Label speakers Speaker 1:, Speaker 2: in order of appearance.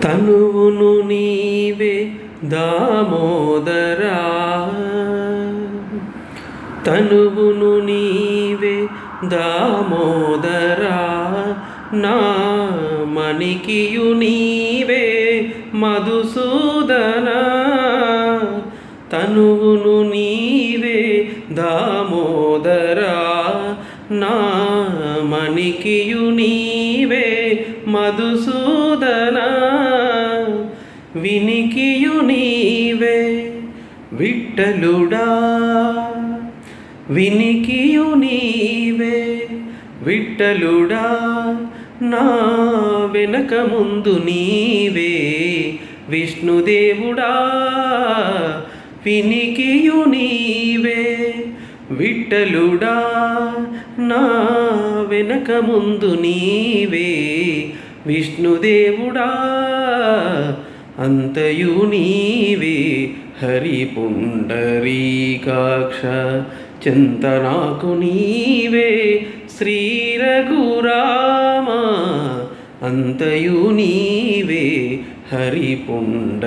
Speaker 1: తనువును నీవే దామోదరా, తనువును నీవే దామోదరా, నా మణికియు నీవే మధుసూదనా. తనువును నీవే దామోదరా, నా మణికియు నీవే మధుసూదనా. వినికియు నీవే విఠలుడా, వినికియు నీవే విఠలుడా, నా వెనక ముందు నీవే విష్ణుదేవుడా. వినికియు నీవే విఠలుడా, నా వెనక ముందు నీవే విష్ణుదేవుడా. అంతయు నీవే హరి పుండరీకాక్ష, చింతనాకు నీవే శ్రీ రఘురామ. అంతయు నీవే హరి పుండరీకాక్ష.